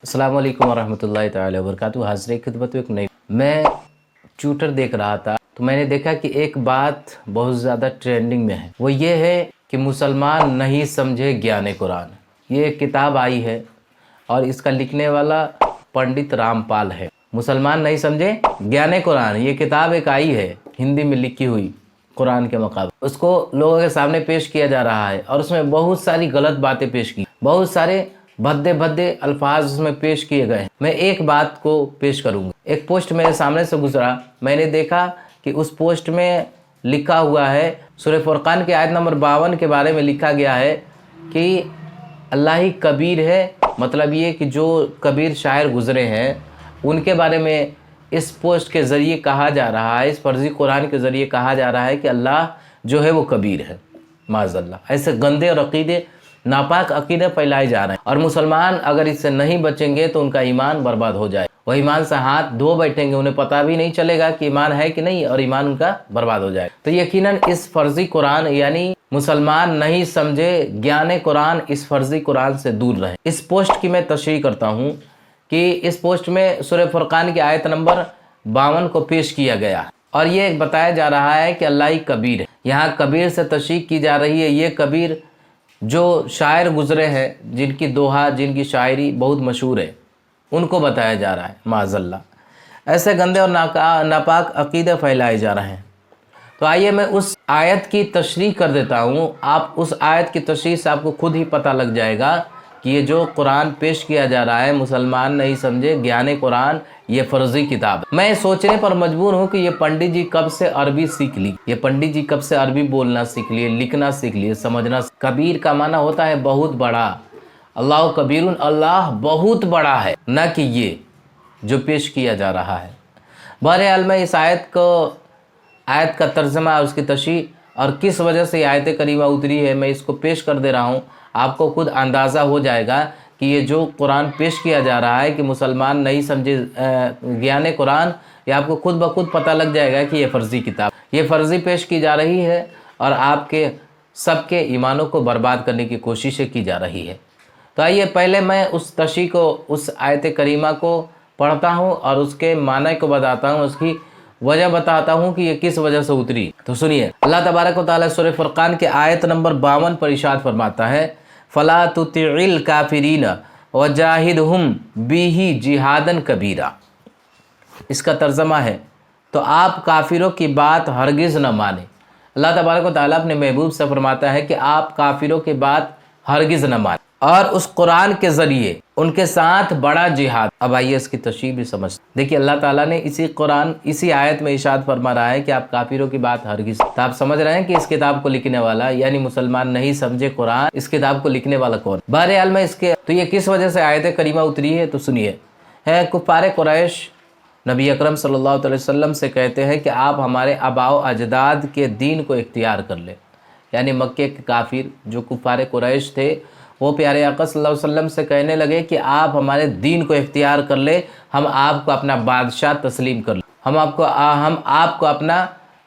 अस्सलाम वालेकुम वरहमतुल्लाहि ताला वबरकातुहू। हाज़िर खिदमत में एक नई मैं ट्विटर देख रहा था तो मैंने देखा कि एक बात बहुत ज़्यादा ट्रेंडिंग में है। वो ये है कि मुसलमान नहीं समझे ज्ञान कुरान। ये एक किताब आई है और इसका लिखने वाला पंडित रामपाल है। मुसलमान नहीं समझे ज्ञान कुरान, ये किताब एक आई है हिंदी में लिखी हुई कुरान के मुकाबले, उसको लोगों के सामने पेश किया जा रहा है और उसमें बहुत सारी गलत बातें पेश की, बहुत सारे भद्दे भद्दे अल्फाज उसमें पेश किए गए हैं। मैं एक बात को पेश करूंगा। एक पोस्ट मेरे सामने से गुजरा, मैंने देखा कि उस पोस्ट में लिखा हुआ है, सूरह फुरकान के आयत नंबर 52 के बारे में लिखा गया है कि अल्लाह ही कबीर है। मतलब ये कि जो कबीर शायर गुजरे हैं उनके बारे में इस पोस्ट के ज़रिए कहा जा रहा है, इस फर्जी कुरान के ज़रिए कहा जा रहा है कि अल्लाह जो है वो कबीर है। माज़अल्लाह, ऐसे गंदे और अकीदे, नापाक अकीदे फैलाए जा रहे हैं और मुसलमान अगर इससे नहीं बचेंगे तो उनका ईमान बर्बाद हो जाए। वह ईमान से हाथ धो बैठेंगे, उन्हें पता भी नहीं चलेगा कि ईमान है कि नहीं और ईमान उनका बर्बाद हो जाए। तो यकीनन इस फर्जी कुरान यानी मुसलमान नहीं समझे ज्ञान कुरान, इस फर्जी कुरान से दूर रहें। इस पोस्ट की मैं तशरीह करता हूँ कि इस पोस्ट में सूरह फुरकान की आयत नंबर 52 को पेश किया गया और ये बताया जा रहा है कि अल्लाह ही कबीर है। यहाँ कबीर से तशरीह की जा रही है। ये कबीर जो शायर गुजरे हैं, जिनकी दोहा, जिनकी शायरी बहुत मशहूर है, उनको बताया जा रहा है। माज़अल्लाह, ऐसे गंदे और नापाक अकीदे फैलाए जा रहे हैं। तो आइए मैं उस आयत की तशरीह कर देता हूँ। आप उस आयत की तशरीह से आपको खुद ही पता लग जाएगा कि ये जो कुरान पेश किया जा रहा है, मुसलमान नहीं समझे ज्ञान कुरान, ये फर्जी किताब है। मैं सोचने पर मजबूर हूँ कि ये पंडित जी कब से अरबी सीख ली, ये पंडित जी कब से अरबी बोलना सीख लिए, लिखना सीख लिए, समझना। कबीर का माना होता है बहुत बड़ा, अल्लाह कबीरुन, अल्लाह बहुत बड़ा है, न कि ये जो पेश किया जा रहा है। बहरहाल मैं इस आयत का तर्जमा और उसकी तशरीह और किस वजह से आयत करीमा उतरी है, मैं इसको पेश कर दे रहा हूँ। आपको खुद अंदाज़ा हो जाएगा कि ये जो कुरान पेश किया जा रहा है कि मुसलमान नहीं समझे ज्ञान कुरान, ये आपको खुद ब खुद पता लग जाएगा कि ये फ़र्ज़ी किताब, ये फ़र्ज़ी पेश की जा रही है और आपके सबके ईमानों को बर्बाद करने की कोशिशें की जा रही है। तो आइए पहले मैं उस तशरीह को, उस आयत करीमा को पढ़ता हूँ और उसके माने को बताता हूँ, उसकी वजह बताता हूँ कि ये किस वजह से उतरी। तो सुनिए, अल्लाह तबारक व तआला सूरह फुरकान के आयत नंबर 52 पर इरशाद फरमाता है, फ़ला तुतिइल काफिरीन वजाहिदहुम बिही जिहादन कबीरा। इसका तर्जमा है, तो आप काफिरों की बात हरगिज़ न माने। अल्लाह तबारक व तआला अपने महबूब से फरमाता है कि आप काफिरों की बात हरगिज़ न माने और उस कुरान के ज़रिए उनके साथ बड़ा जिहाद। अब आइए इसकी तशरीह भी समझ। देखिए, अल्लाह ताला ने इसी आयत में इरशाद फरमा रहा है कि आप काफिरों की बात हरगिज़। तो आप समझ रहे हैं कि इस किताब को लिखने वाला यानी मुसलमान नहीं समझे कुरान, इस किताब को लिखने वाला कौन। बहरहाल में इसके तो ये किस वजह से आयत करीमा उतरी है, तो सुनिए। है कुफ़ार कुरैश नबी अकरम सल्लल्लाहु अलैहि वसल्लम से कहते हैं कि आप हमारे आबाओ अजदाद के दीन को इख्तियार कर ले। यानी मक्के के काफिर जो कुफ़ार कुरैश थे, वो प्यारे आका सल्लल्लाहु अलैहि वसल्लम से कहने लगे कि आप हमारे दीन को इख्तियार कर ले, हम आपको अपना बादशाह तस्लीम कर ले, हम आपको अपना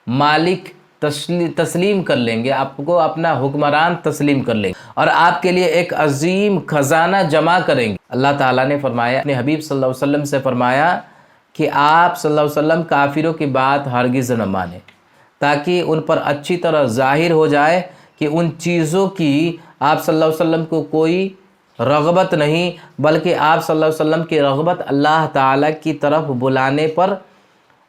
मालिक तस्लीम कर लेंगे, आपको अपना हुक्मरान तस्लीम कर लेंगे और आपके लिए एक अजीम खजाना जमा करेंगे। अल्लाह ताला ने फरमाया, अपने हबीब सल्लल्लाहु अलैहि वसल्लम से फरमाया कि आप सल्लल्लाहु अलैहि वसल्लम काफिरों की बात हरगिज़ न माने, ताकि उन पर अच्छी तरह ज़ाहिर हो जाए कि उन चीज़ों की आप सल्लल्लाहु अलैहि वसल्लम को कोई रग़बत नहीं, बल्कि आप सल्लल्लाहु अलैहि वसल्लम की रग़बत अल्लाह ताला की तरफ बुलाने पर,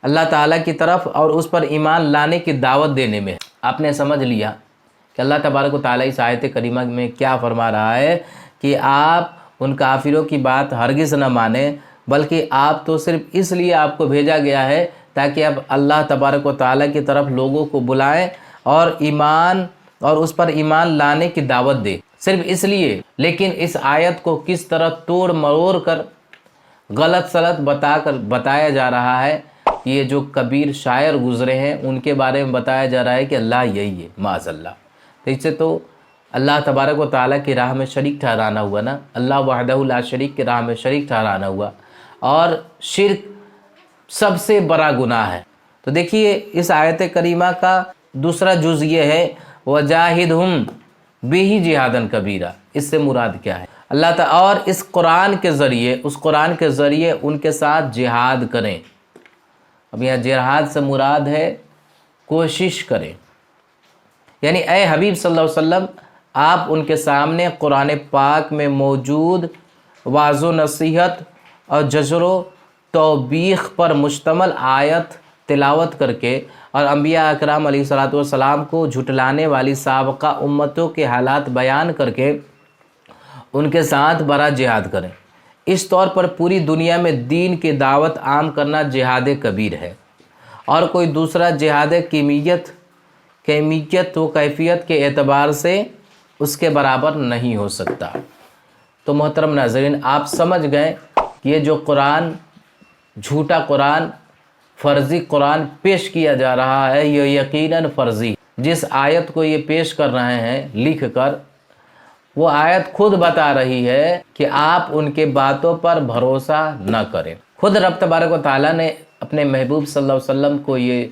अल्लाह ताला की तरफ और उस पर ईमान लाने की दावत देने में। आपने समझ लिया कि अल्लाह तबारक व तआला इस आयत करीमा में क्या फरमा रहा है कि आप उन काफिरों की बात हरगिज़ न माने, बल्कि आप तो सिर्फ इसलिए आपको भेजा गया है ताकि आप अल्लाह तबारक व तआला की तरफ लोगों को बुलाएं और ईमान और उस पर ईमान लाने की दावत दे, सिर्फ इसलिए। लेकिन इस आयत को किस तरह तोड़ मरोड़ कर गलत सलत बताया जा रहा है। ये जो कबीर शायर गुजरे हैं उनके बारे में बताया जा रहा है कि अल्लाह यही है। माज़अल्लाह, तो इससे तो अल्लाह तबारक व तआला की राह में शरीक ठहराना हुआ ना, अल्लाह वहदहु ला शरीक की राह में शरीक ठहराना हुआ और शिर्क सबसे बड़ा गुनाह है। तो देखिए, इस आयत करीमा का दूसरा जुज़ ये है, वजाहिदहुम बिही जिहादन कबीरा। इससे मुराद क्या है? اللہ تعالیٰ اور اس قرآن کے ذریعے ان کے ساتھ جہاد کریں. اب یہاں جہاد سے مراد ہے کوشش کریں. یعنی اے حبیب صلی اللہ علیہ وسلم آپ ان کے سامنے قرآن پاک میں موجود واعظ و نصیحت اور زجر و توبیخ پر مشتمل آیت تلاوت کر کے اور انبیاء اکرام علیہ الصلوۃ والسلام کو جھٹلانے والی سابقہ امتوں کے حالات بیان کر کے ان کے ساتھ بڑا جہاد کریں. اس طور پر پوری دنیا میں دین کی دعوت عام کرنا جہاد کبیر ہے، اور کوئی دوسرا جہاد کیمیت و کیفیت کے اعتبار سے اس کے برابر نہیں ہو سکتا. تو محترم ناظرین، آپ سمجھ گئے کہ یہ جو قرآن جھوٹا قرآن، فرضی قرآن پیش کیا جا رہا ہے، یہ یقیناً فرضی. جس آیت کو یہ پیش کر رہے ہیں لکھ کر، وہ آیت خود بتا رہی ہے کہ آپ ان کے باتوں پر بھروسہ نہ کریں. خود رب تبارک و تعالیٰ نے اپنے محبوب صلی اللہ علیہ وسلم کو یہ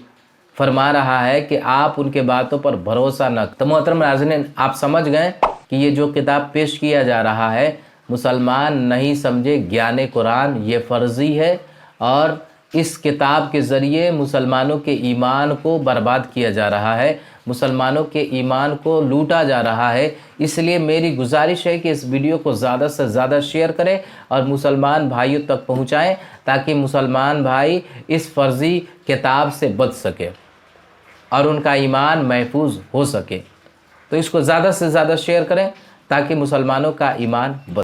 فرما رہا ہے کہ آپ ان کے باتوں پر بھروسہ نہ کریں. تو محترم ناظرین، آپ سمجھ گئے کہ یہ جو کتاب پیش کیا جا رہا ہے مسلمان نہیں سمجھے گیان قرآن، یہ فرضی ہے، اور اس کتاب کے ذریعے مسلمانوں کے ایمان کو برباد کیا جا رہا ہے، مسلمانوں کے ایمان کو لوٹا جا رہا ہے. اس لیے میری گزارش ہے کہ اس ویڈیو کو زیادہ سے زیادہ شیئر کریں اور مسلمان بھائیوں تک پہنچائیں، تاکہ مسلمان بھائی اس فرضی کتاب سے بچ سکے اور ان کا ایمان محفوظ ہو سکے. تو اس کو زیادہ سے زیادہ شیئر کریں تاکہ مسلمانوں کا ایمان بچ